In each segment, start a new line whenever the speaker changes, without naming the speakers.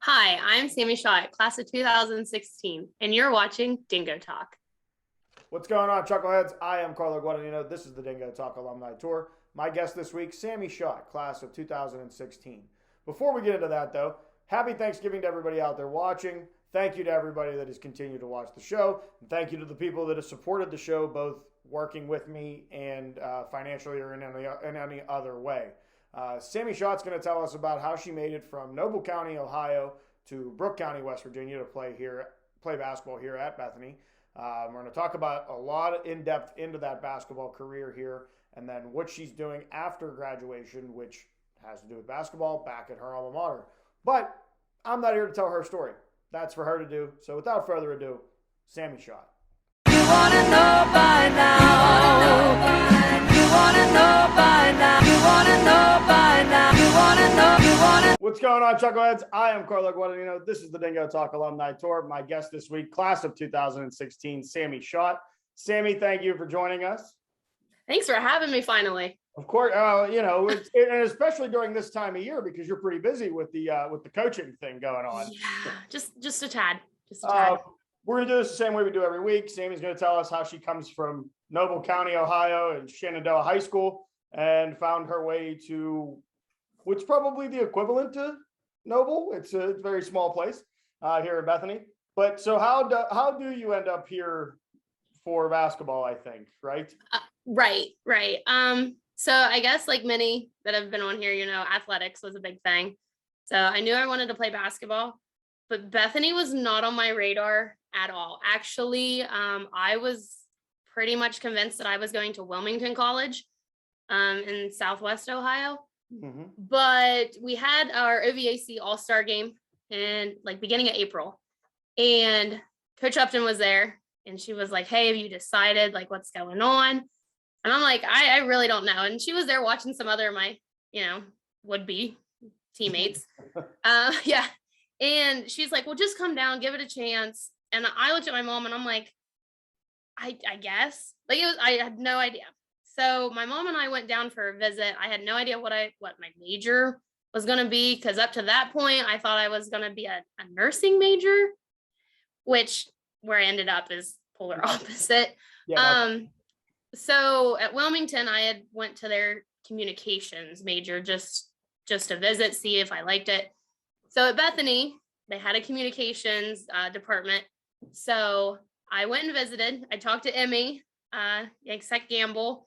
Hi, I'm Sami Schott, class of 2016, and you're watching Dingo Talk.
What's going on, Chuckleheads? I am Carlo Guadagnino. This is the Dingo Talk Alumni Tour. My guest this week, Sami Schott, class of 2016. Before we get into that, though, happy Thanksgiving to everybody out there watching. Thank you to everybody that has continued to watch the show. And thank you to the people that have supported the show, both working with me and financially or in any other way. Sami Schott's going to tell us about how she made it from Noble County, Ohio, to Brooke County, West Virginia, to play basketball here at Bethany. We're going to talk about a lot in depth into that basketball career here, and then what she's doing after graduation, which has to do with basketball back at her alma mater. But I'm not here to tell her story. That's for her to do. So without further ado, Sami Schott. You wanna know by now. You wanna know by now. You wanna know by now. You wanna know. You wanna. What's going on, Chuckleheads? I am Carlo Guadagnino. This is the Dingo Talk Alumni Tour. My guest this week, class of 2016, Sami Schott. Sami, thank you for joining us.
Thanks for having me finally.
Of course, and especially during this time of year because you're pretty busy with the coaching thing going on.
Yeah, just a tad.
We're going to do this the same way we do every week. Sami's going to tell us how she comes from Noble County, Ohio, and Shenandoah High School, and found her way to what's probably the equivalent to Noble. It's a very small place here in Bethany. But so how do you end up here for basketball? I think, right?
Right. So I guess like many that have been on here, athletics was a big thing. So I knew I wanted to play basketball, but Bethany was not on my radar at all. Actually, I was pretty much convinced that I was going to Wilmington College in Southwest Ohio. Mm-hmm. But we had our OVAC All-Star game in like beginning of April, and Coach Upton was there, and she was like, "Hey, have you decided like what's going on?" And I'm like, I really don't know. And she was there watching some other of my, would-be teammates. Yeah. And she's like, well, just come down, give it a chance. And I looked at my mom and I'm like, I guess. I had no idea. So my mom and I went down for a visit. I had no idea what my major was going to be, because up to that point, I thought I was going to be a nursing major, which where I ended up is polar opposite. Yeah, so at Wilmington, I had went to their communications major just to visit, see if I liked it. So at Bethany, they had a communications department. So I went and visited. I talked to Emmy, Exec Gamble,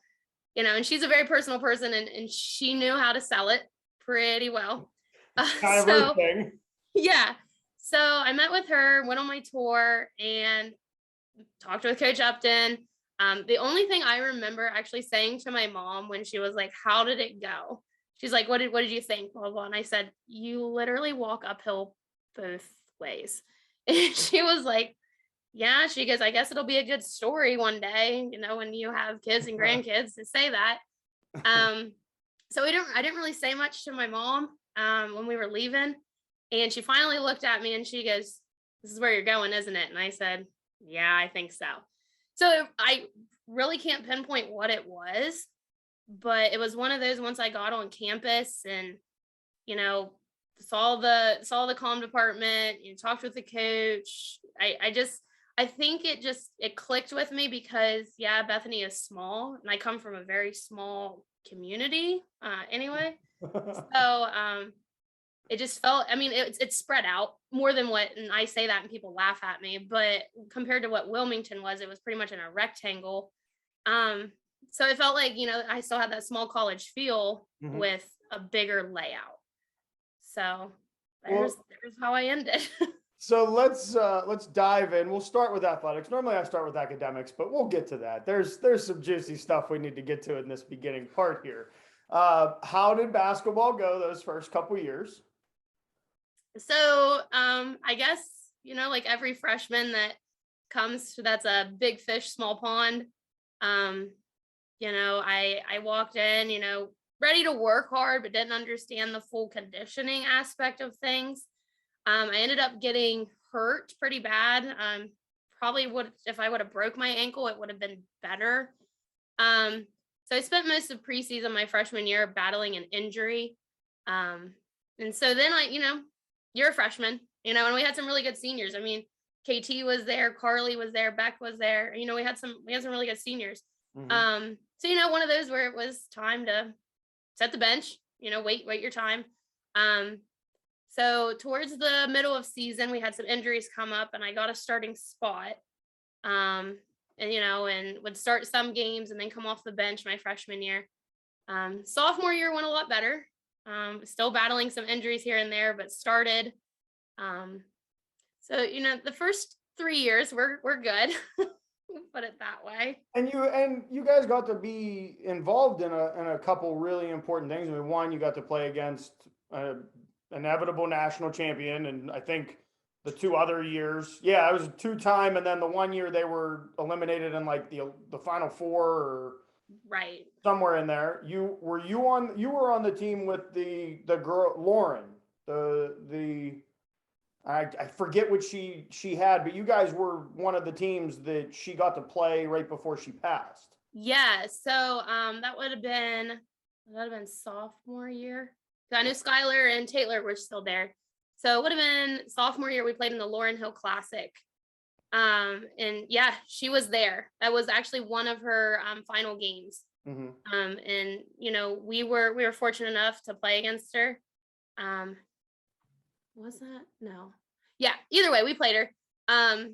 and she's a very personal person, and she knew how to sell it pretty well. Yeah. So I met with her, went on my tour, and talked with Coach Upton. The only thing I remember actually saying to my mom when she was like, how did it go? She's like, what did you think? Blah, blah. And I said, you literally walk uphill both ways. And she was like, yeah, she goes, I guess it'll be a good story one day, when you have kids and grandkids to say that. So I didn't really say much to my mom when we were leaving. And she finally looked at me and she goes, this is where you're going, isn't it? And I said, yeah, I think so. So I really can't pinpoint what it was, but it was one of those once I got on campus and, saw the comm department, talked with the coach. I think it clicked with me because Bethany is small and I come from a very small community anyway. So, it just felt, it's spread out more than what, and I say that and people laugh at me, but compared to what Wilmington was, it was pretty much in a rectangle. So it felt like, I still had that small college feel with a bigger layout. So there's how I ended.
So let's dive in. We'll start with athletics. Normally I start with academics, but we'll get to that. There's some juicy stuff we need to get to in this beginning part here. How did basketball go those first couple years?
So I guess, like every freshman that comes, that's a big fish, small pond. I walked in, ready to work hard, but didn't understand the full conditioning aspect of things. I ended up getting hurt pretty bad. Probably would, if I would have broke my ankle, it would have been better. So I spent most of preseason my freshman year battling an injury. And so then you're a freshman, you know, and we had some really good seniors. I mean, KT was there, Carly was there, Beck was there. You know, we had some really good seniors. So, you know, one of those where it was time to set the bench, you know, wait your time. So towards the middle of season, we had some injuries come up and I got a starting spot. And, you know, and would start some games and then come off the bench my freshman year. Sophomore year went a lot better. Still battling some injuries here and there, but started. So, you know, the first 3 years we're good. Put it that way.
And you guys got to be involved in a couple really important things. I mean, one, you got to play against an inevitable national champion, and I think the 2 other years, yeah, it was a 2-time, and then the 1 year they were eliminated in like the Final Four or
right
somewhere in there. You were on the team with the girl Lauren, I forget what she had, but you guys were one of the teams that she got to play right before she passed.
Yeah, so that would have been sophomore year. So I know Skylar and Taylor were still there. So it would have been sophomore year. We played in the Lauren Hill Classic. And yeah, she was there. That was actually one of her final games. And you know, we were fortunate enough to play against her. Was that? No. Yeah, either way, we played her.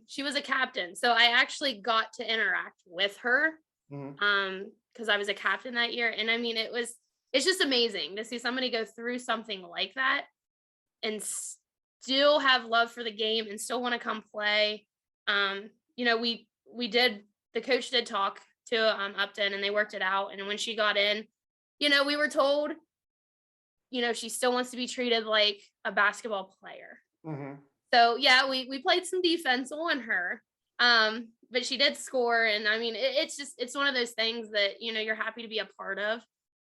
She was a captain. So I actually got to interact with her. Because I was a captain that year. And I mean, it's just amazing to see somebody go through something like that and still have love for the game and still want to come play. You know, the coach did talk to Upton and they worked it out. And when she got in, you know, we were told, you know, she still wants to be treated like a basketball player. So yeah, we played some defense on her. But she did score. And I mean, it's one of those things that, you know, you're happy to be a part of.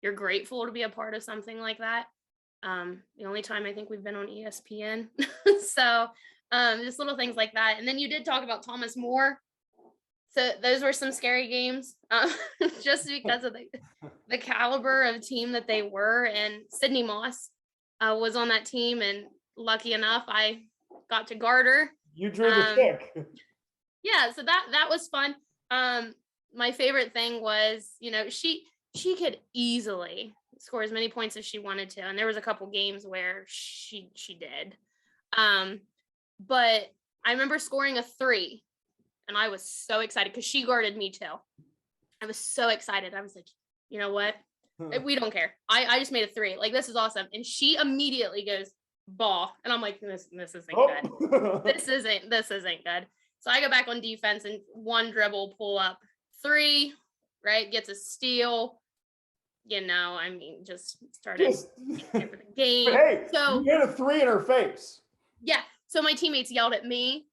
You're grateful to be a part of something like that. The only time I think we've been on ESPN. So just little things like that. And then you did talk about Thomas More. So those were some scary games, just because of the caliber of team that they were. And Sydney Moss was on that team, and lucky enough, I got to guard her.
You drew the stick.
Yeah, so that was fun. My favorite thing was, you know, she could easily score as many points as she wanted to, and there was a couple games where she did. But I remember scoring a 3, and I was so excited because she guarded me too. I was so excited. I was like, you know what? We don't care. I just made a 3. Like, this is awesome. And she immediately goes, ball. And I'm like, this isn't good. This isn't good. So I go back on defense and one dribble, pull up 3, right? Gets a steal. You know, I mean, just started for the game.
Hey,
so
you hit a 3 in her face.
Yeah. So my teammates yelled at me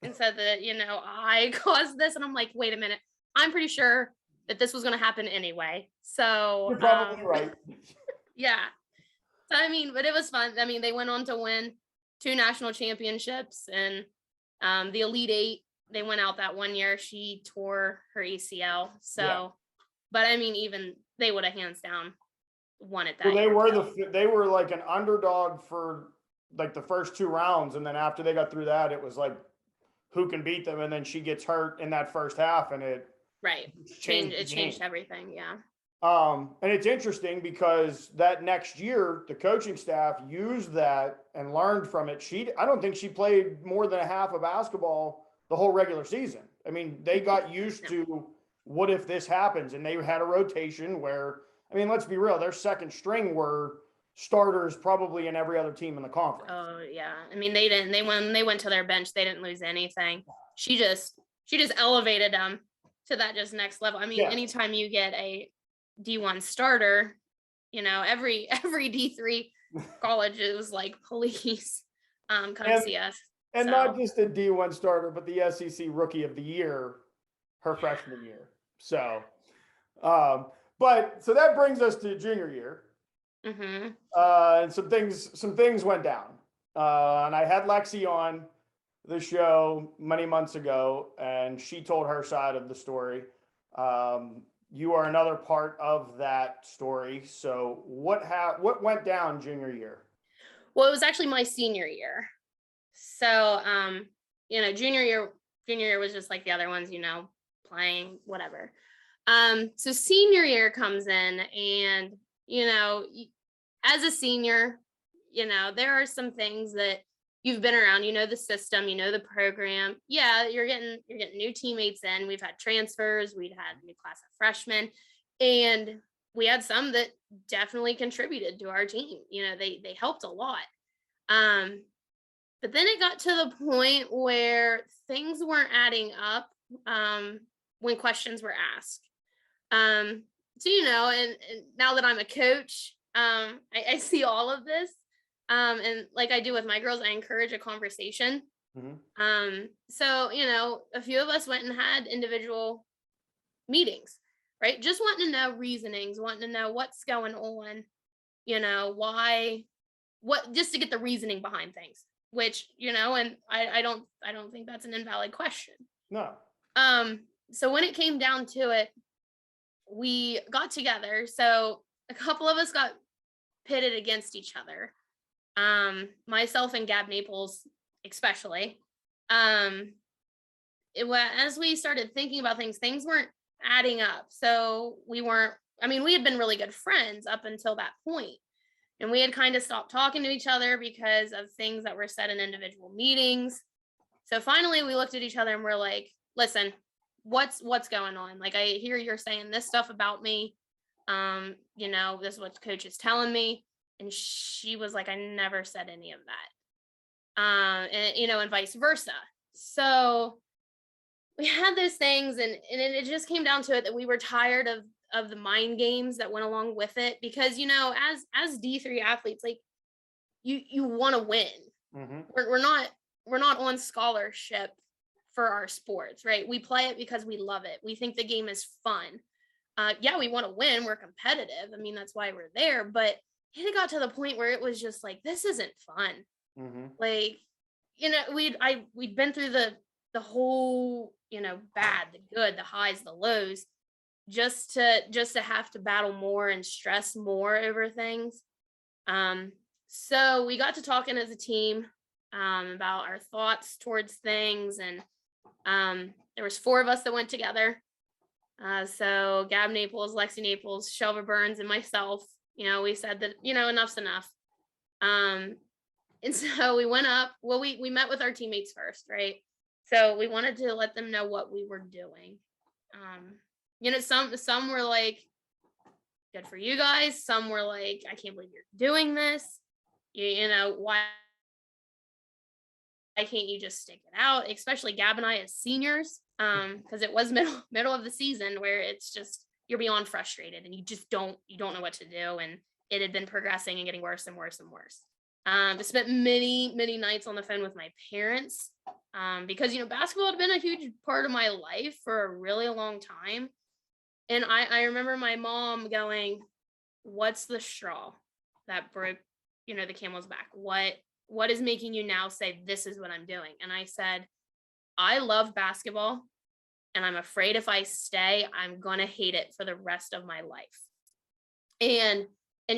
and said that, you know, I caused this. And I'm like, wait a minute. I'm pretty sure that this was going to happen anyway. So
you're probably right.
Yeah. So, I mean, but it was fun. I mean, they went on to win 2 national championships, and the Elite 8, they went out that 1 year. She tore her ACL. So, yeah. But I mean, even they would have hands down won it that year.
Well, they were like an underdog for like the first 2 rounds. And then after they got through that, it was like, who can beat them? And then she gets hurt in that first half, and it changed everything. Yeah. And it's interesting because that next year, the coaching staff used that and learned from it. I don't think she played more than a half of basketball the whole regular season. I mean, they got used to what if this happens, and they had a rotation where, I mean, let's be real, their second string were starters probably in every other team in the conference.
Oh yeah. I mean, they went to their bench, they didn't lose anything. She just elevated them to that just next level. I mean, anytime you get a D1 starter, you know, every D3 college is like, please come see us.
And not just a D1 starter, but the SEC Rookie of the Year her freshman year. So so that brings us to junior year. And some things went down, and I had Lexi on the show many months ago, and she told her side of the story. You are another part of that story. So what went down junior year?
Well, it was actually my senior year. So, junior year was just like the other ones, playing, whatever. So senior year comes in and, as a senior, there are some things that you've been around, the system, the program. Yeah, you're getting new teammates in. We've had transfers, we'd had a new class of freshmen, and we had some that definitely contributed to our team. They helped a lot. But then it got to the point where things weren't adding up when questions were asked. So, and now that I'm a coach, I see all of this. And like I do with my girls, I encourage a conversation. So, a few of us went and had individual meetings, right? Just wanting to know reasonings, wanting to know what's going on, why, just to get the reasoning behind things, which, and I don't think that's an invalid question.
No.
So when it came down to it, we got together. So a couple of us got pitted against each other. Myself and Gab Naples, especially. As we started thinking about things weren't adding up. So we had been really good friends up until that point. And we had kind of stopped talking to each other because of things that were said in individual meetings. So finally we looked at each other and we're like, listen, what's going on? Like, I hear you're saying this stuff about me. This is what the coach is telling me. And she was like, I never said any of that. And vice versa. So we had those things and it just came down to it that we were tired of the mind games that went along with it, because, as D3 athletes, like you want to win.
Mm-hmm.
We're not on scholarship for our sports, right? We play it because we love it. We think the game is fun. Yeah, we want to win. We're competitive. I mean, that's why we're there. But it got to the point where it was just like, this isn't fun.
Mm-hmm.
Like, we'd been through the whole, bad, the good, the highs, the lows, just to have to battle more and stress more over things. So we got to talking as a team about our thoughts towards things, and there was 4 of us that went together. So Gab Naples, Lexi Naples, Shelva Burns, and myself. We said that enough's enough. And so we went up. Well, we met with our teammates first, right? So we wanted to let them know what we were doing. Some were like, good for you guys. Some were like, I can't believe you're doing this. Why can't you just stick it out? Especially Gab and I as seniors, because it was middle of the season where it's just, you're beyond frustrated and you don't know what to do. And it had been progressing and getting worse and worse and worse. I spent many, many nights on the phone with my parents because, basketball had been a huge part of my life for a really long time. And I remember my mom going, what's the straw that broke, the camel's back? What is making you now say, this is what I'm doing? And I said, I love basketball and I'm afraid if I stay, I'm going to hate it for the rest of my life. And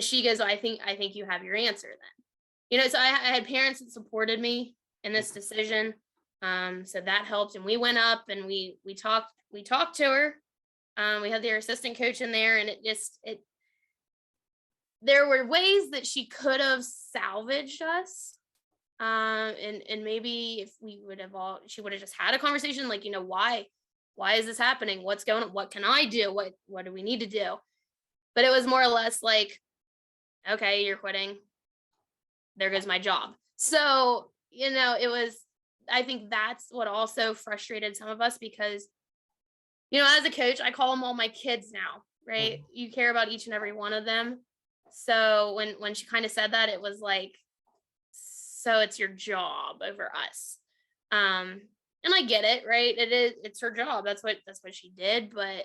she goes, I think you have your answer then. So I had parents that supported me in this decision. So that helped. And we went up and we talked to her. We had their assistant coach in there, and there were ways that she could have salvaged us. And maybe if she would have just had a conversation, like, why is this happening? What's going on? What can I do? What do we need to do? But it was more or less like, okay, you're quitting. There goes my job. So, I think that's what also frustrated some of us, because, as a coach, I call them all my kids now, right? Mm-hmm. You care about each and every one of them. So when she kind of said that, it was like, so it's your job over us. And I get it, right? It's her job. That's what she did, but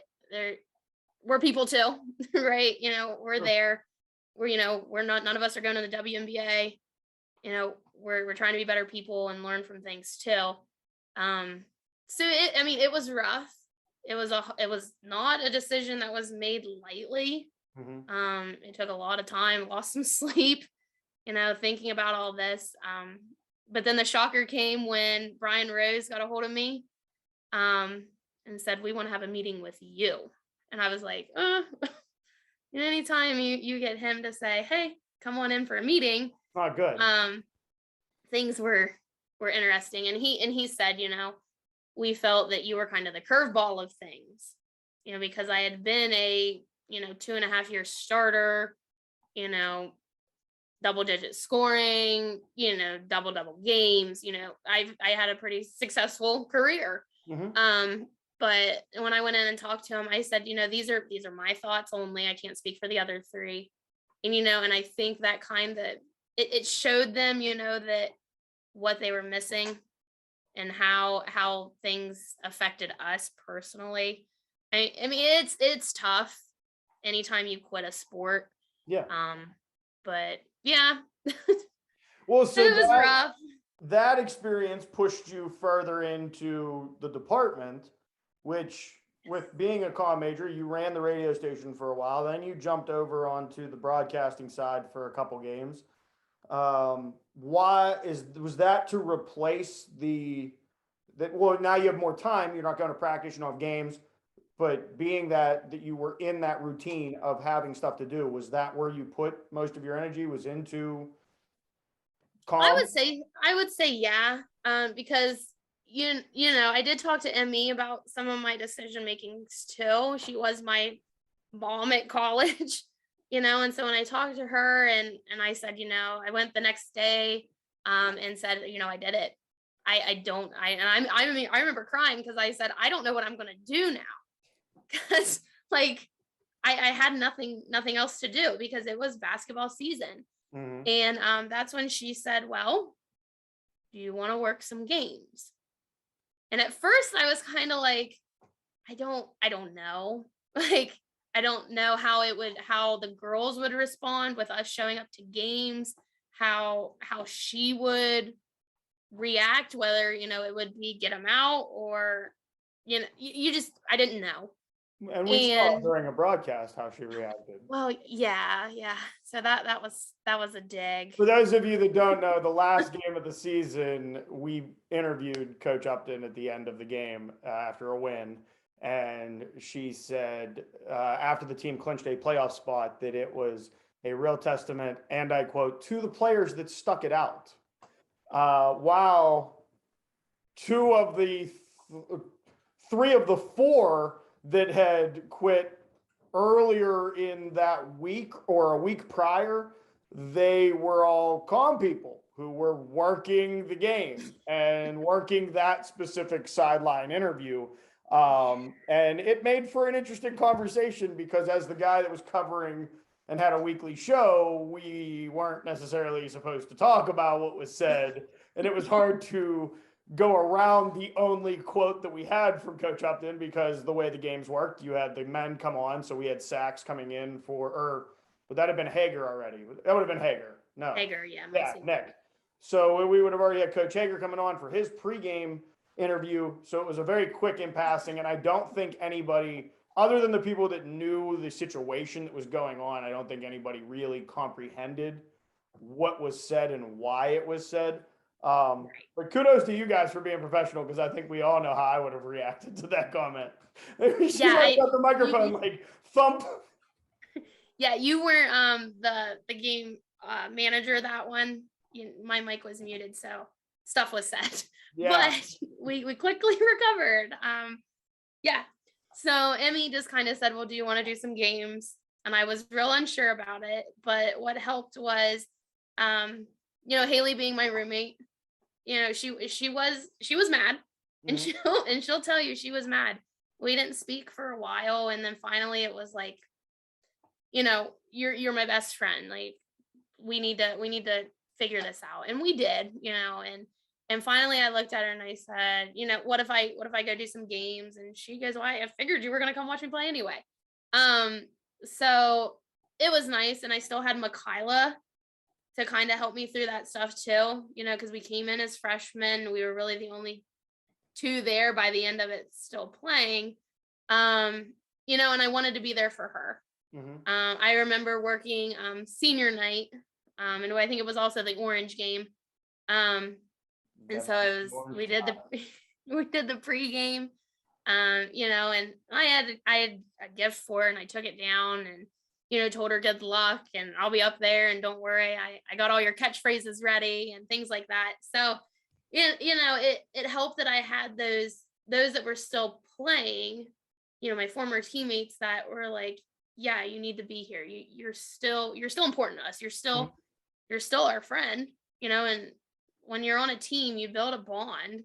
we're people too, right? We're there. We're not, none of us are going to the WNBA. We're trying to be better people and learn from things too. So it was rough. It was not a decision that was made lightly. Mm-hmm. It took a lot of time, lost some sleep. thinking about all this. But then the shocker came when Brian Rose got a hold of me and said, we want to have a meeting with you. And I was like, anytime you get him to say, hey, come on in for a meeting,
Not good.
Things were interesting. And he said, we felt that you were kind of the curveball of things, because I had been a, 2.5-year starter, double digit scoring, double games, I had a pretty successful career.
Mm-hmm.
But when I went in and talked to him, I said, these are my thoughts only. I can't speak for the other three. And, and I think that kind of, it showed them, that what they were missing and how things affected us personally. I mean, it's tough anytime you quit a sport.
Yeah.
But yeah.
Well, so
it was rough.
That experience pushed you further into the department, which, with being a comm major, you ran the radio station for a while. Then you jumped over onto the broadcasting side for a couple games. Was that to replace well, now you have more time. You're not going to practice, you don't have games. But being that you were in that routine of having stuff to do, was that where you put most of your energy, was into comm?
I would say yeah. Because I did talk to Emmy about some of my decision makings too. She was my mom at college, and so when I talked to her and I said, I went the next day and said, I did it. I remember crying because I said, I don't know what I'm gonna do now. Because like I had nothing else to do because it was basketball season.
Mm-hmm.
And that's when she said, well, do you want to work some games? And at first I was kind of like, I don't know. Like, I don't know how the girls would respond with us showing up to games, how she would react, whether, it would be get them out or, you just, I didn't know.
And we saw during a broadcast how she reacted.
Well, yeah. So that was a dig.
For those of you that don't know, the last game of the season, we interviewed Coach Upton at the end of the game after a win. And she said after the team clinched a playoff spot that it was a real testament, and I quote, to the players that stuck it out. While three of the four that had quit earlier in that week or a week prior, they were all comm people who were working the game and working that specific sideline interview. And it made for an interesting conversation because as the guy that was covering and had a weekly show, we weren't necessarily supposed to talk about what was said. And it was hard to go around the only quote that we had from Coach Upton because the way the games worked, you had the men come on. So we had Sachs coming in would that have been Hager already? That would have been Hager. No.
Hager, yeah.
Nick. So we would have already had Coach Hager coming on for his pregame interview. So it was a very quick in passing. And I don't think anybody, other than the people that knew the situation that was going on, I don't think anybody really comprehended what was said and why it was said. But kudos to you guys for being professional, because I think we all know how I would have reacted to that comment. She got the microphone thump.
Yeah, you weren't the game manager that one. My mic was muted, so stuff was said. Yeah. But we quickly recovered. Yeah. So Emmy just kind of said, well, do you want to do some games? And I was real unsure about it. But what helped was Haley being my roommate. She was mad, and she'll tell you she was mad. We didn't speak for a while, and then finally it was like, you're my best friend. Like, we need to figure this out, and we did. And finally I looked at her and I said, what if I go do some games? And she goes, well, I figured you were gonna come watch me play anyway. So it was nice, and I still had Makayla to kind of help me through that stuff too, because we came in as freshmen. We were really the only two there by the end of it still playing, and I wanted to be there for her. Mm-hmm. I remember working senior night And I think it was also the Orange game. And so we did the we did the pregame, and I had a gift for her, and I took it down and told her good luck and I'll be up there and don't worry, I got all your catchphrases ready and things like that. So it helped that I had those that were still playing, my former teammates that were like, yeah, you need to be here. You're still important to us. You're still our friend, and when you're on a team, you build a bond.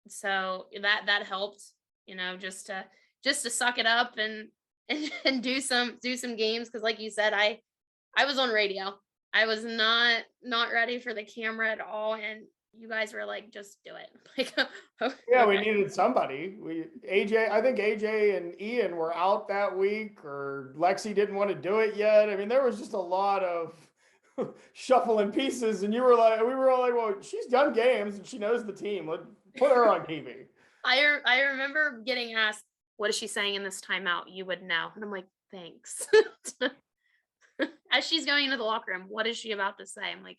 So that helped, just to suck it up and do some games. Cause like you said, I was on radio. I was not ready for the camera at all. And you guys were like, just do it. Like,
Yeah,
okay.
we needed somebody. I think AJ and Ian were out that week, or Lexi didn't want to do it yet. I mean, there was just a lot of shuffling pieces, and we were all like, well, she's done games and she knows the team. Let's put her on TV.
I remember getting asked, what is she saying in this timeout? You would know. And I'm like, thanks. As she's going into the locker room, what is she about to say? I'm like,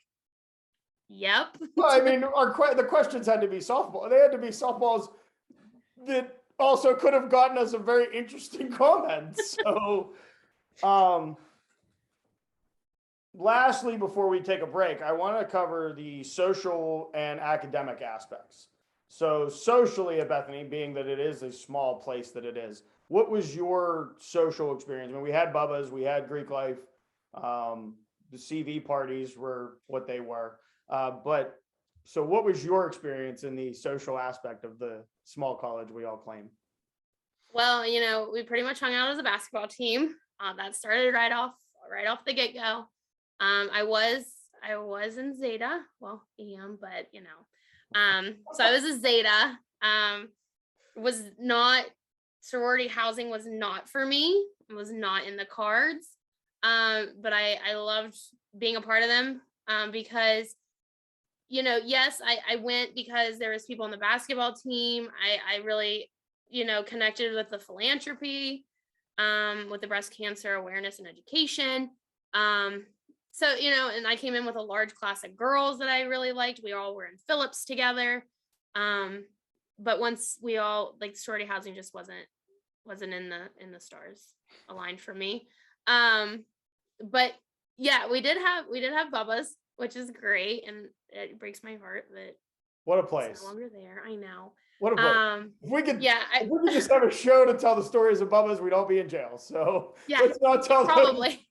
yep.
Well, I mean, the questions had to be softball. They had to be softballs that also could have gotten us a very interesting comment. So, lastly, before we take a break, I want to cover the social and academic aspects. So socially at Bethany, being that it is a small place that it is, what was your social experience? I mean, we had Bubba's, we had Greek life, the CV parties were what they were. But so what was your experience in the social aspect of the small college we all claim?
Well, we pretty much hung out as a basketball team. That started right off the get-go. I was in Zeta. Well, am, but so I was a Zeta. Was not sorority housing was not for me. It was not in the cards. But I loved being a part of them. Because yes, I went because there was people on the basketball team. I really, connected with the philanthropy, with the breast cancer awareness and education. So, and I came in with a large class of girls that I really liked. We all were in Phillips together. But once we all, like, sorority housing just wasn't in the stars aligned for me. But yeah, we did have Bubba's, which is great. And it breaks my heart that
what a place.
It's no longer there. I know.
What a place. If we could just have a show to tell the stories of Bubba's, we'd all be in jail. So
yeah,
let's not tell
probably.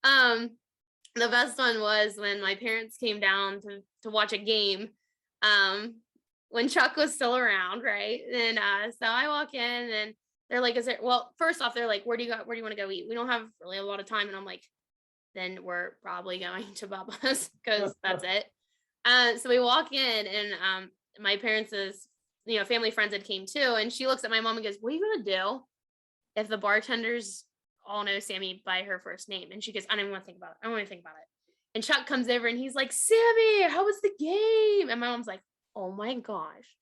The best one was when my parents came down to watch a game, when Chuck was still around, right? And so I walk in and they're like, first off, they're like, where do you want to go eat? We don't have really a lot of time. And I'm like, then we're probably going to Bubba's because that's it. So we walk in and my parents' family friends had came too. And she looks at my mom and goes, what are you going to do if the bartenders all know Sami by her first name? And she goes, I don't even want to think about it. I don't want to think about it. And Chuck comes over and he's like, Sami, how was the game? And my mom's like, oh my gosh,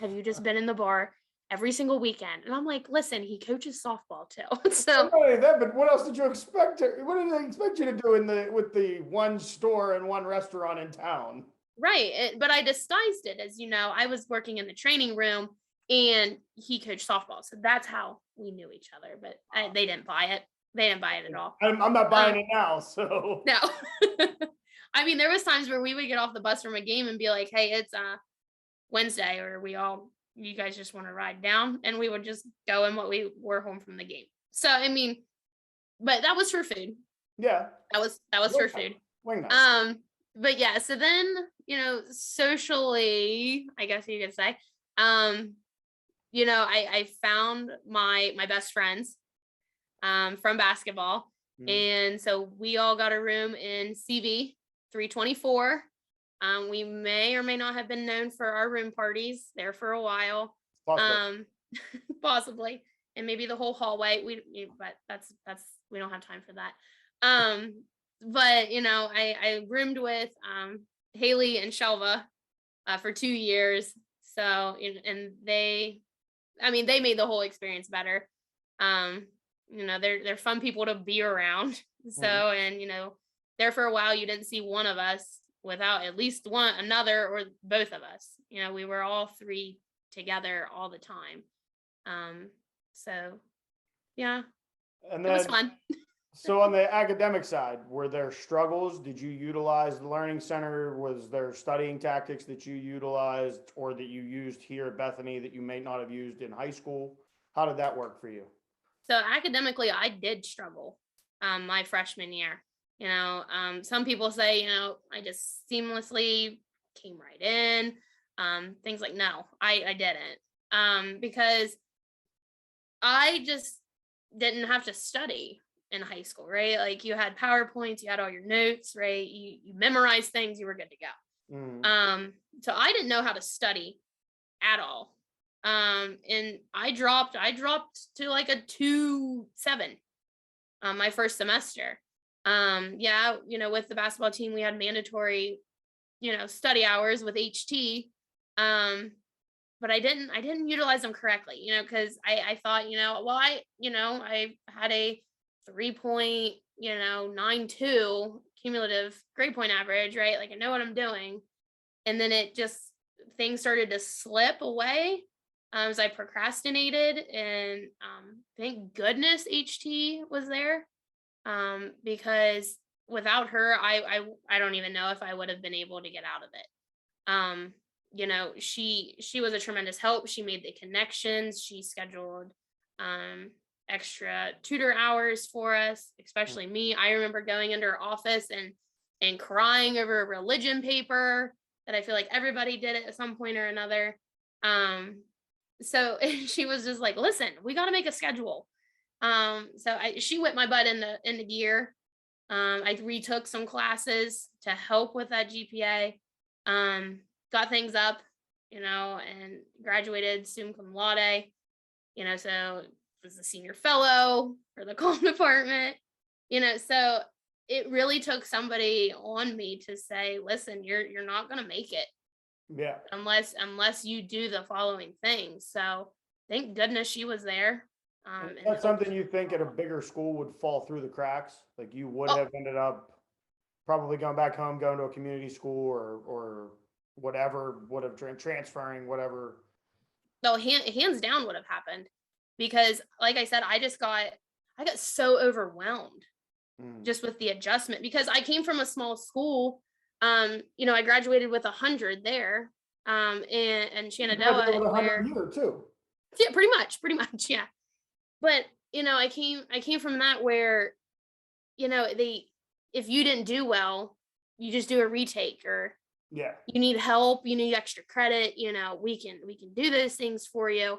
have you just been in the bar every single weekend? And I'm like, listen, he coaches softball too. So
not only that, but what else did you expect? What did they expect you to do with the one store and one restaurant in town?
Right. But I disguised it as, I was working in the training room and he coached softball. So that's how we knew each other, but they didn't buy it. They didn't buy it at all.
I'm not buying it now. So
no. I mean, there was times where we would get off the bus from a game and be like, hey, it's Wednesday, or you guys just want to ride down, and we would just go in what we were home from the game. So, I mean, but that was for food.
Yeah.
That was for food.
Nice.
But yeah, so then, socially, I guess you could say, I found my best friends from basketball. Mm-hmm. And so we all got a room in CV 324. We may or may not have been known for our room parties there for a while. Possibly. And maybe the whole hallway. But that's we don't have time for that. But I roomed with Haley and Shelva for 2 years. So and they made the whole experience better. They're fun people to be around. So, and, you know, there for a while, you didn't see one of us without at least another or both of us. You know, we were all three together all the time. So yeah,
And
it was
then,
fun.
so on the academic side, were there struggles? Did you utilize the Learning Center? Was there studying tactics that you utilized or that you used here at Bethany that you may not have used in high school? How did that work for you?
So academically, I did struggle my freshman year. You know, some people say, you know, I just seamlessly came right in. Things like, no, I didn't. Because I just didn't have to study in high school, right? Like you had PowerPoints, you had all your notes, right? You memorized things, you were good to go. So I didn't know how to study at all. And I dropped to like a 2.7 my first semester. Yeah, you know, with the basketball team, we had mandatory, you know, study hours with HT. But I didn't utilize them correctly, you know, because I thought, you know, well, I had a 3.92 cumulative grade point average, right? Like I know what I'm doing. And then it just things started to slip away as I procrastinated. And thank goodness HT was there. Because without her, I don't even know if I would have been able to get out of it. You know, she was a tremendous help. She made the connections. She scheduled extra tutor hours for us, especially me. I remember going into her office and crying over a religion paper that I feel like everybody did it at some point or another. So she was just like, listen, we got to make a schedule. So she whipped my butt in the gear. I retook some classes to help with that GPA. Got things up, you know, and graduated summa cum laude, you know, so was a senior fellow for the comm department, you know, so it really took somebody on me to say, listen, you're not going to make it.
Yeah.
Unless you do the following things. So thank goodness she was there.
And that's something you think at a bigger school would fall through the cracks? Like you would have ended up probably going back home, going to a community school or whatever, would have transferring, whatever.
No, hands down would have happened because like I said, I got so overwhelmed just with the adjustment because I came from a small school. You know, I graduated with 100 there. And Shenandoah
With 100
where
here too.
yeah, pretty much, yeah. But you know, I came from that where, you know, if you didn't do well, you just do a retake or
Yeah.
you need help, you need extra credit, you know, we can do those things for you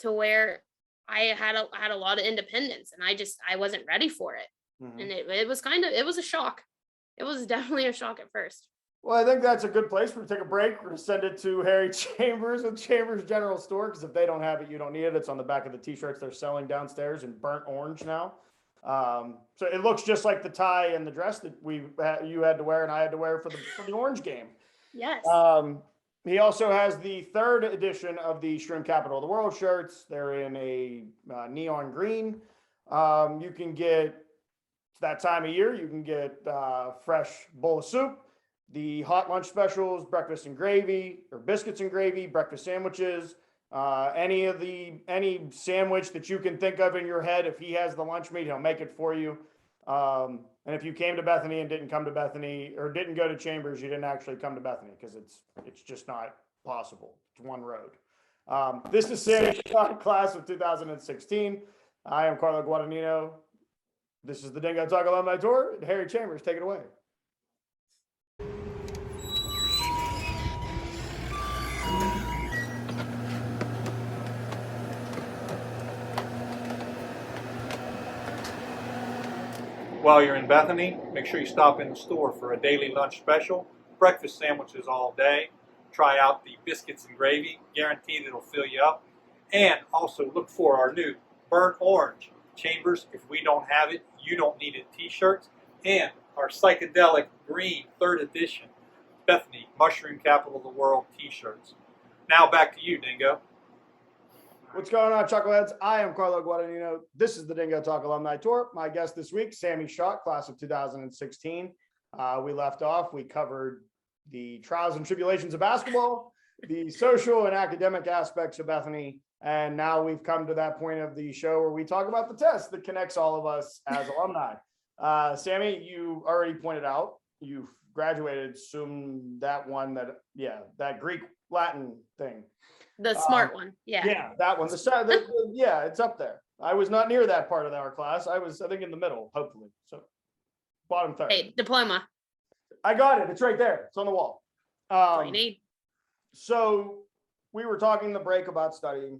to where I had a lot of independence and I wasn't ready for it. And it was a shock. It was definitely a shock at first.
Well, I think that's a good place. We're going to take a break. We're going to send it to Harry Chambers with Chambers General Store because if they don't have it, you don't need it. It's on the back of the t-shirts they're selling downstairs in burnt orange now. So it looks just like the tie and the dress that you had to wear and I had to wear for the orange game.
Yes.
He also has the third edition of the Shrimp Capital of the World shirts. They're in a neon green. You can get, it's that time of year, you can get fresh bowl of soup, the hot lunch specials, breakfast and gravy, or biscuits and gravy, breakfast sandwiches, any sandwich that you can think of in your head. If he has the lunch meat, he'll make it for you. And if you came to Bethany and didn't come to Bethany or didn't go to Chambers, you didn't actually come to Bethany because it's just not possible. It's one road. This is Sami Schott, class of 2016. I am Carlo Guadagnino. This is the Dingo Talk Alumni Tour. Harry Chambers, take it away.
While you're in Bethany, make sure you stop in the store for a daily lunch special, breakfast sandwiches all day. Try out the biscuits and gravy, guaranteed it'll fill you up. And also look for our new burnt orange Chambers. If we don't have it, you don't need it t-shirts. And our psychedelic green 3rd edition Bethany Mushroom Capital of the World t-shirts. Now back to you, Dingo.
What's going on, Chuckleheads? I am Carlo Guadagnino. This is the Dingo Talk Alumni Tour. My guest this week, Sami Schott, class of 2016. We left off. We covered the trials and tribulations of basketball, the social and academic aspects of Bethany, and now we've come to that point of the show where we talk about the test that connects all of us as alumni. Sami, you already pointed out you graduated soon. That Greek Latin thing.
The smart one.
Yeah, that one. Yeah, it's up there. I was not near that part of our class. I was, I think, in the middle, hopefully. So bottom third.
Hey, diploma.
I got it. It's right there. It's on the wall.
That's what you need.
So we were talking the break about studying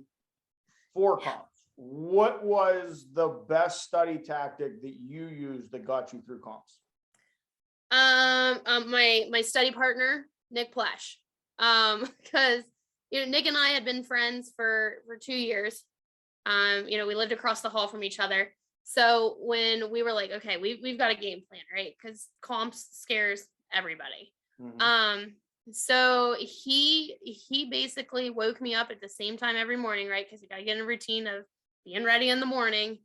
for comps. What was the best study tactic that you used that got you through comps?
My study partner, Nick Plesh. Because Nick and I had been friends for 2 years. We lived across the hall from each other. So when we were like, okay, we've got a game plan, right? Because comps scares everybody. Mm-hmm. So he basically woke me up at the same time every morning, right? Because you gotta get in a routine of being ready in the morning.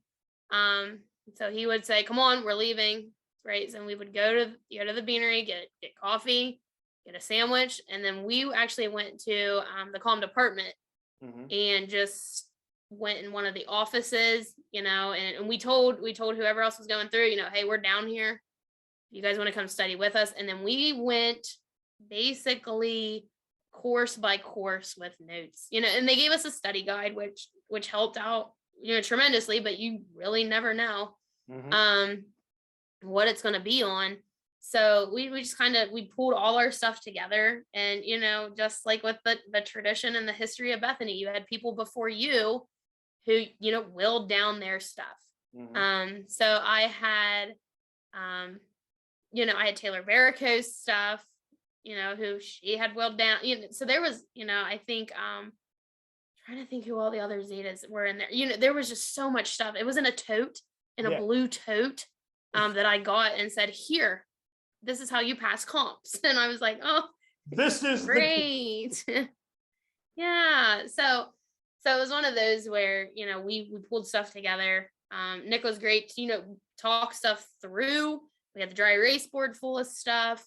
So he would say, come on, we're leaving, right? So we would go to the beanery, get coffee, get a sandwich, and then we actually went to the comm department. Mm-hmm. And just went in one of the offices, and we told whoever else was going through, hey, we're down here. You guys want to come study with us? And then we went basically course by course with notes, and they gave us a study guide, which helped out, tremendously, but you really never know what it's going to be on. So we just we pulled all our stuff together, and, just like with the tradition and the history of Bethany, you had people before you who, willed down their stuff. Mm-hmm. So I had, I had Taylor Verico's stuff, who she had willed down, so there was, I think, trying to think who all the other Zetas were in there. There was just so much stuff. It was in a tote, in a blue tote, that I got and said, here, this is how you pass comps. And I was like, oh,
this is
great. Yeah. So it was one of those where, we pulled stuff together. Nick was great to, talk stuff through. We had the dry erase board full of stuff.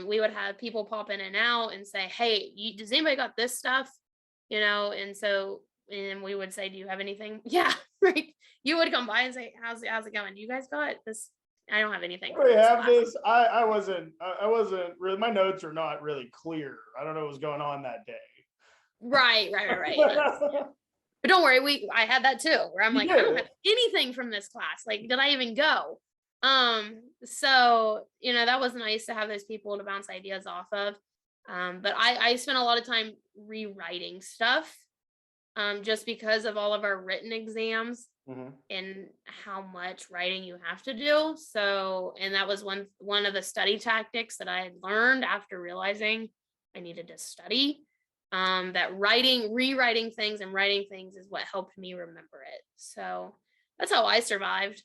We would have people pop in and out and say, hey, does anybody got this stuff? And we would say, do you have anything? Yeah. Right. You would come by and say, how's it going? You guys got this? I don't have anything.
We have this. I wasn't really, my notes are not really clear. I don't know what was going on that day. Right.
But don't worry, I had that too, where I'm like, I don't have anything from this class. Like, did I even go? So, that was nice to have those people to bounce ideas off of. But I spent a lot of time rewriting stuff, just because of all of our written exams. Mm-hmm. And how much writing you have to do. So, and that was one of the study tactics that I had learned after realizing I needed to study. That rewriting things and writing things is what helped me remember it. So that's how I survived.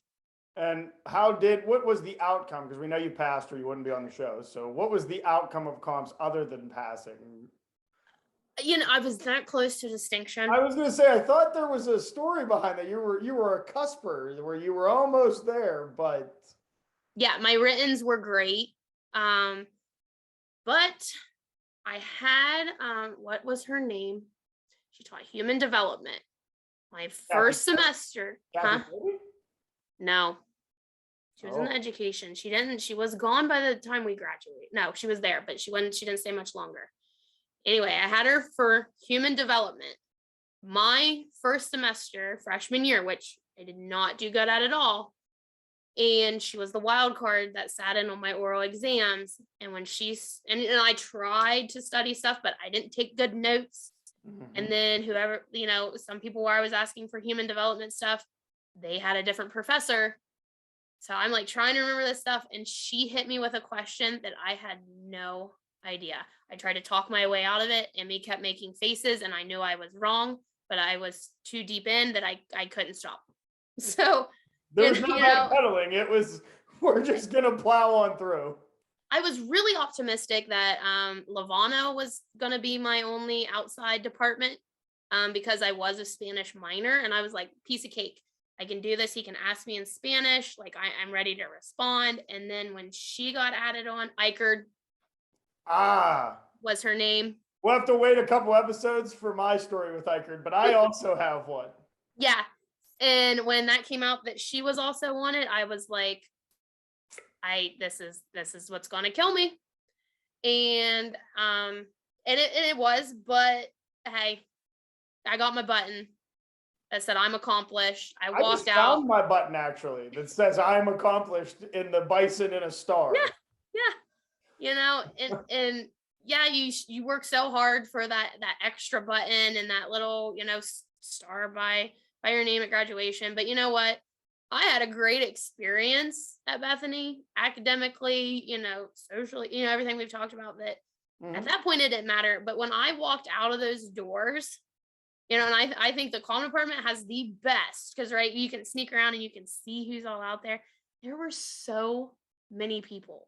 And what was the outcome? Because we know you passed or you wouldn't be on the show. So what was the outcome of comps other than passing?
I was that close to distinction.
I was going to say, I thought there was a story behind that. You were a cusper where you were almost there, but.
Yeah, my writtens were great. But I had, what was her name? She taught human development. My first semester. No. She was in education. She was gone by the time we graduated. No, she was there, but she didn't stay much longer. Anyway, I had her for human development. My first semester, freshman year, which I did not do good at all. And she was the wild card that sat in on my oral exams. And when and I tried to study stuff, but I didn't take good notes. Mm-hmm. And then whoever, some people where I was asking for human development stuff, they had a different professor. So I'm like trying to remember this stuff. And she hit me with a question that I had no idea. I tried to talk my way out of it, and me kept making faces, and I knew I was wrong, but I was too deep in that I couldn't stop. So
there was no backpedaling. It was, we're just gonna plow on through.
I was really optimistic that Lavano was gonna be my only outside department. because I was a Spanish minor, and I was like, piece of cake. I can do this. He can ask me in Spanish. Like I'm ready to respond. And then when she got added on, Ikard was her name.
We'll have to wait a couple episodes for my story with Ikard, but I also have one.
Yeah. And when that came out that she was also on it, I was like, this is what's going to kill me. And it was, but hey, I got my button that said I'm accomplished. I walked out.
Found my button actually that says I'm accomplished in the bison in a star.
Yeah. And yeah, you work so hard for that extra button and that little, star by your name at graduation. But you know what? I had a great experience at Bethany, academically, socially, everything we've talked about that. At that point, it didn't matter. But when I walked out of those doors, and I think the comm department has the best because, right, you can sneak around and you can see who's all out there. There were so many people.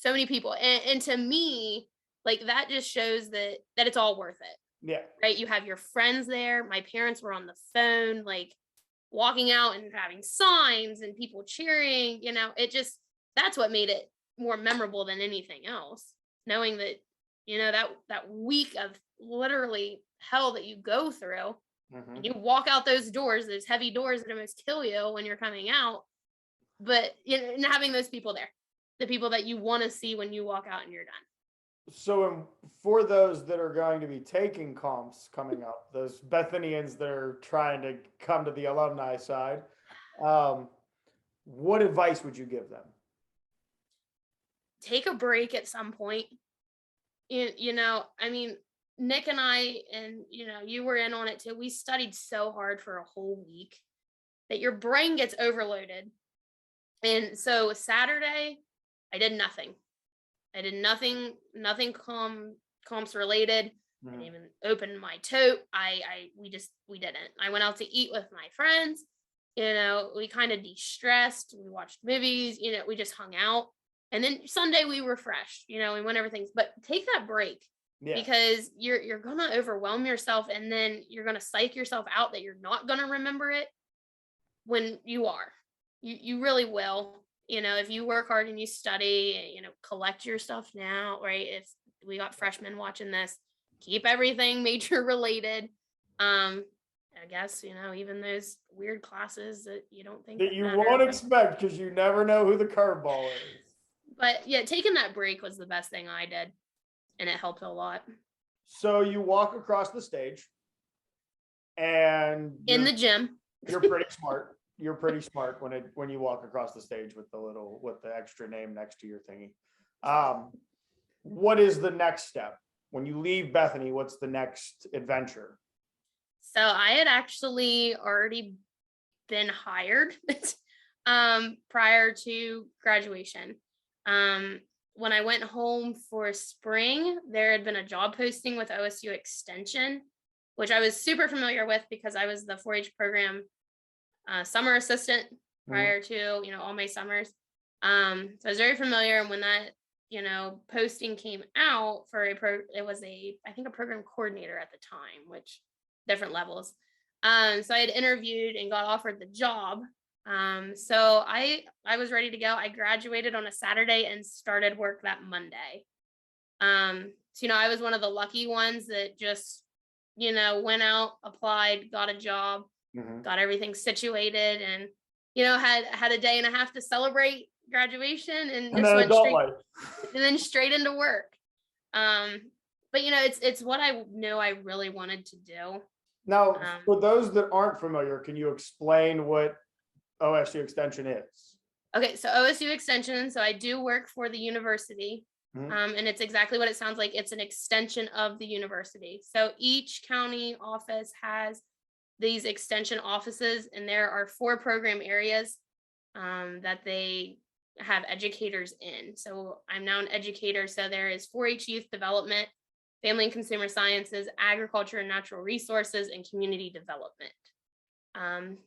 And to me, like that just shows that it's all worth it.
Yeah.
Right. You have your friends there. My parents were on the phone, like walking out and having signs and people cheering, that's what made it more memorable than anything else. Knowing that, that week of literally hell that you go through, and you walk out those doors, those heavy doors that almost kill you when you're coming out. But, and having those people there, the people that you want to see when you walk out and you're done.
So for those that are going to be taking comps coming up, those Bethanians that are trying to come to the alumni side, what advice would you give them?
Take a break at some point. I mean, Nick and I, and, you were in on it too. We studied so hard for a whole week that your brain gets overloaded. And so Saturday, I did nothing. Nothing comps related. I didn't even open my tote. We didn't. I went out to eat with my friends. We kind of de-stressed. We watched movies, we just hung out. And then Sunday we refreshed, we went everything. But take that break because you're going to overwhelm yourself, and then you're going to psych yourself out that you're not going to remember it when you are. You really will. If you work hard and you study, collect your stuff now, right? If we got freshmen watching this, keep everything major related. I guess, even those weird classes that you don't think
that you won't expect because you never know who the curveball is.
But yeah, taking that break was the best thing I did, and it helped a lot.
So you walk across the stage and
in the gym.
You're pretty smart. You're pretty smart when you walk across the stage with the extra name next to your thingy. What is the next step? When you leave Bethany, what's the next adventure?
So I had actually already been hired prior to graduation. When I went home for spring, there had been a job posting with OSU Extension, which I was super familiar with because I was the 4-H program summer assistant prior to, all my summers. So I was very familiar. And when that, posting came out for it was I think a program coordinator at the time, which different levels. So I had interviewed and got offered the job. So I was ready to go. I graduated on a Saturday and started work that Monday. So, I was one of the lucky ones that just, went out, applied, got a job, got everything situated, and, had a day and a half to celebrate graduation and then straight into work. But it's what I know I really wanted to do.
Now, for those that aren't familiar, can you explain what OSU Extension is?
Okay, so OSU Extension, so I do work for the university, and it's exactly what it sounds like. It's an extension of the university. So each county office has these extension offices, and there are 4 program areas that they have educators in. So I'm now an educator. So there is 4-H youth development, family and consumer sciences, agriculture and natural resources, and community development.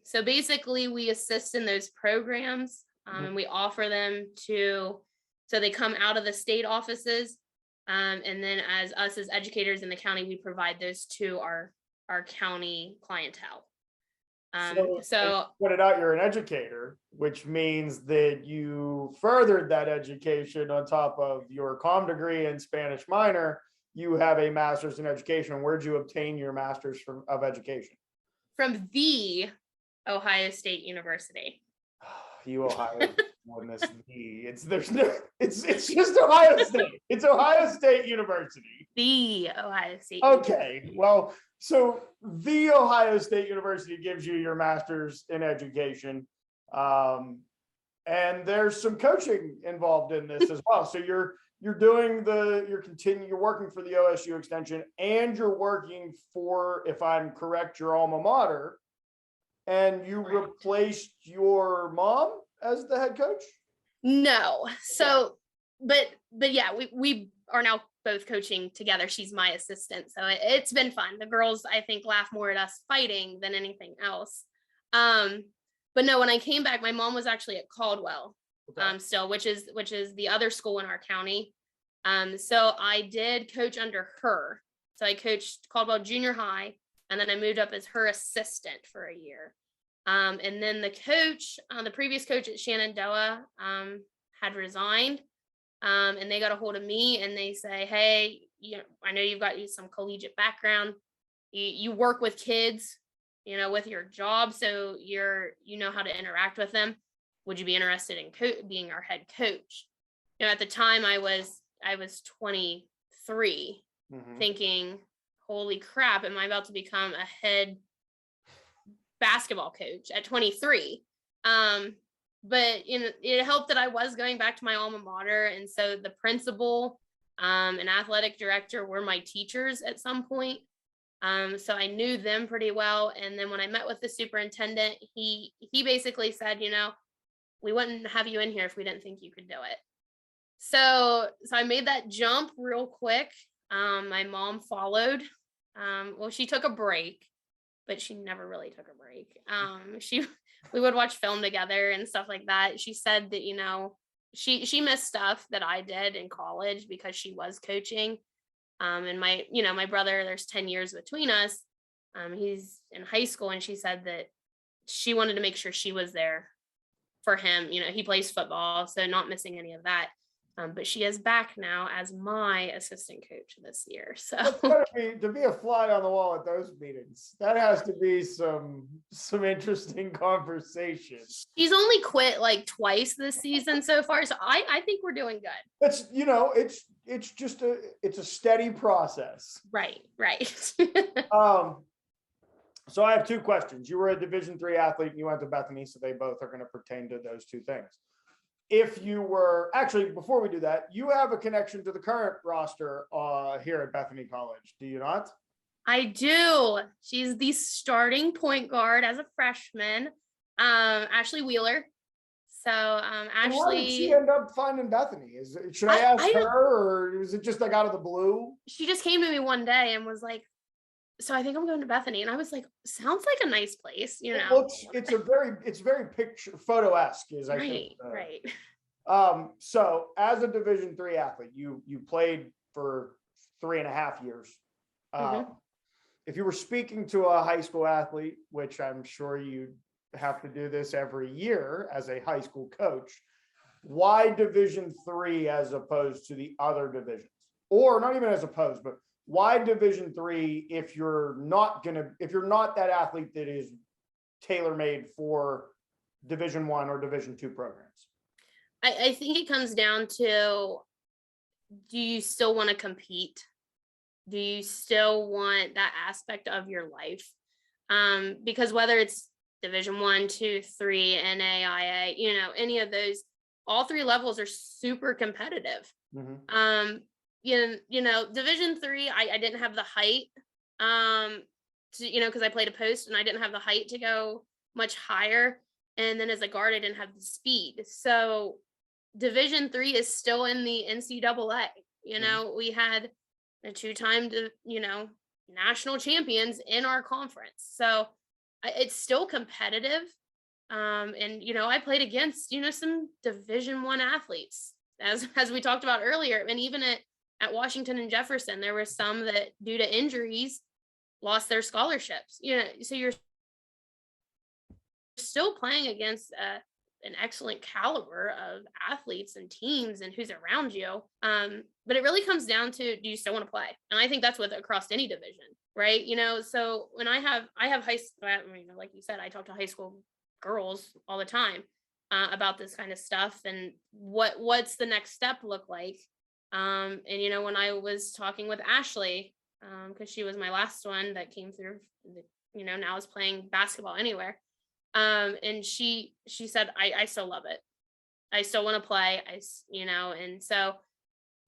So basically we assist in those programs, and we offer them so they come out of the state offices. And then as educators in the county, we provide those to our our county clientele.
So pointed out you're an educator, which means that you furthered that education on top of your comm degree and Spanish minor. You have a master's in education. Where'd you obtain your master's of education?
From the Ohio State University.
You Ohio goodness me. It's just Ohio State. It's Ohio State University.
The Ohio State.
Okay. Well, so the Ohio State University gives you your master's in education. And there's some coaching involved in this as well. So you're working for the OSU extension, and you're working for, if I'm correct, your alma mater, and you replaced your mom as the head coach?
No. So, but yeah, we are now both coaching together. She's my assistant. So it's been fun. The girls, I think, laugh more at us fighting than anything else. But no, when I came back, my mom was actually at Caldwell, still, which is the other school in our county. So I did coach under her. So I coached Caldwell Junior High, and then I moved up as her assistant for a year. And then the coach, the previous coach at Shenandoah, had resigned. And they got a hold of me and they say, hey, I know you've got some collegiate background. You work with kids, with your job. So you know how to interact with them. Would you be interested in being our head coach? At the time I was 23, thinking, holy crap, am I about to become a head basketball coach at 23? But it helped that I was going back to my alma mater. And so the principal and athletic director were my teachers at some point. So I knew them pretty well. And then when I met with the superintendent, he basically said, we wouldn't have you in here if we didn't think you could do it. So I made that jump real quick. My mom followed. Well, she took a break, but she never really took a break. We would watch film together and stuff like that. She said that, she missed stuff that I did in college because she was coaching. And my brother, there's 10 years between us. He's in high school, and she said that she wanted to make sure she was there for him. He plays football, so not missing any of that. But she is back now as my assistant coach this year. So
to be a fly on the wall at those meetings, that has to be some interesting conversation.
She's only quit like twice this season so far, so I think we're doing good.
It's it's just a steady process.
Right.
So I have two questions. You were a Division III athlete and you went to Bethany, so they both are going to pertain to those two things. If you were, actually, before we do that, you have a connection to the current roster here at Bethany College, do you not?
I do. She's the starting point guard as a freshman, Ashley Wheeler. So Ashley,
why did she end up finding Bethany? Should I ask her, or was it just like out of the blue?
She just came to me one day and was like, so I think I'm going to Bethany. And I was like, sounds like a nice place,
It's very picture photo-esque, as I think.
Right.
So as a Division III athlete, you played for 3.5 years. If you were speaking to a high school athlete, which I'm sure you have to do this every year as a high school coach, why Division III as opposed to the other divisions? Or not even as opposed, but why Division III if you're not that athlete that is tailor-made for Division I or Division II programs?
I think it comes down to, do you still want to compete? Do you still want that aspect of your life? Because whether it's Division I, II, III, NAIA, any of those, all three levels are super competitive. Division III, I didn't have the height, because I played a post and I didn't have the height to go much higher. And then as a guard, I didn't have the speed. So Division III is still in the NCAA. We had a 2-time, national champions in our conference. So it's still competitive. And I played against, some Division I athletes, as we talked about earlier. And even at Washington and Jefferson, there were some that, due to injuries, lost their scholarships, so you're still playing against an excellent caliber of athletes and teams and who's around you. But it really comes down to, do you still want to play? And I think that's with across any division, right? So when I have high school, like you said, I talk to high school girls all the time about this kind of stuff and what's the next step look like. And when I was talking with Ashley, because she was my last one that came through, now is playing basketball anywhere. And she said, I still love it. I still want to play. And so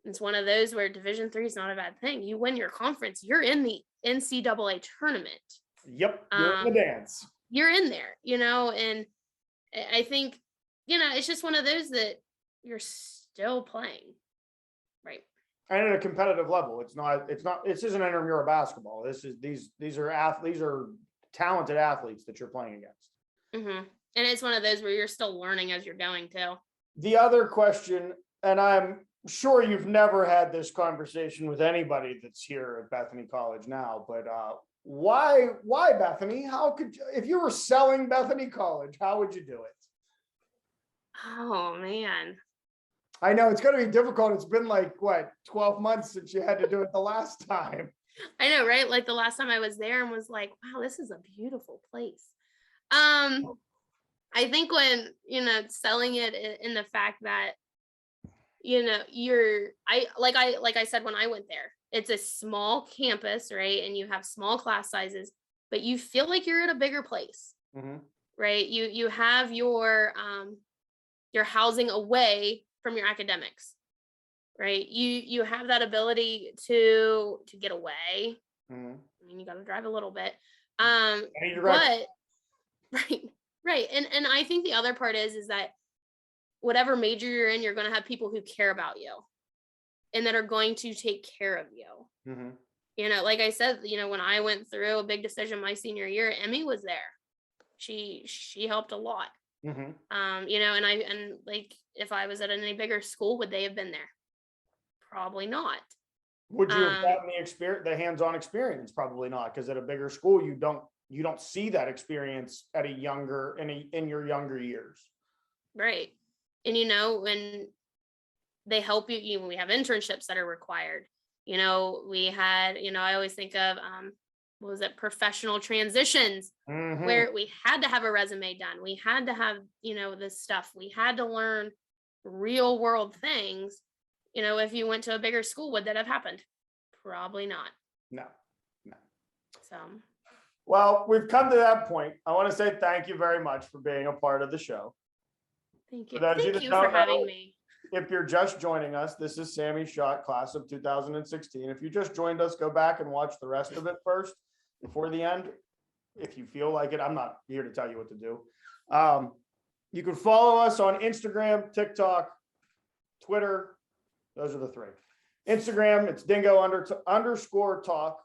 it's one of those where Division III is not a bad thing. You win your conference, you're in the NCAA tournament.
Yep. You're in the dance.
You're in there, and I think, it's just one of those that you're still playing. Right.
And at a competitive level, this isn't intramural basketball. These are talented athletes that you're playing against.
Mm-hmm. And it's one of those where you're still learning as you're going too.
The other question, and I'm sure you've never had this conversation with anybody that's here at Bethany College now, but why Bethany? If you were selling Bethany College, how would you do it?
Oh man.
I know it's going to be difficult. It's been 12 months since you had to do it the last time.
I know, right? Like the last time I was there and was like, wow, this is a beautiful place. I think when, selling it in the fact that, like I said, when I went there, it's a small campus, right? And you have small class sizes, but you feel like you're at a bigger place,
mm-hmm.
right? You have your housing away from your academics, right? You have that ability to get away.
Mm-hmm.
I mean, you got to drive a little bit,
but
right. And I think the other part is that whatever major you're in, you're going to have people who care about you and that are going to take care of you.
Mm-hmm.
Like I said, when I went through a big decision my senior year, Emmy was there. She helped a lot.
Mm-hmm.
And like, if I was at any bigger school, would they have been there? Probably not.
Would you have gotten the hands-on experience? Probably not, because at a bigger school, you don't see that experience at in your younger years. Right.
And when they help you, we have internships that are required. We had, I always think of what was it, professional transitions,
mm-hmm.
where we had to have a resume done. We had to have, this stuff. We had to learn real world things. If you went to a bigger school, would that have happened? Probably not.
No.
So.
Well, we've come to that point. I want to say thank you very much for being a part of the show.
Thank you. Thank you for having me.
If you're just joining us, this is Sami Schott, class of 2016. If you just joined us, go back and watch the rest of it first before the end. If you feel like it, I'm not here to tell you what to do. You can follow us on Instagram, TikTok, Twitter. Those are the three. Instagram, it's dingo_talk.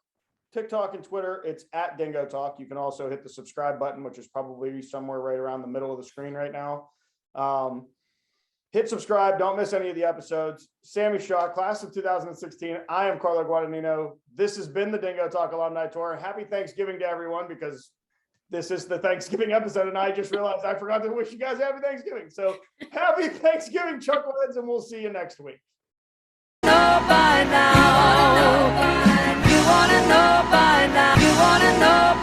TikTok and Twitter, it's @DingoTalk. You can also hit the subscribe button, which is probably somewhere right around the middle of the screen right now. Hit subscribe. Don't miss any of the episodes. Sami Schott, class of 2016. I am Carlo Guadagnino. This has been the Dingo Talk Alumni Tour. Happy Thanksgiving to everyone, because this is the Thanksgiving episode, and I just realized I forgot to wish you guys happy Thanksgiving. So happy Thanksgiving, chuckleheads, and we'll see you next week.
Know by now. You wanna know by now. You wanna know.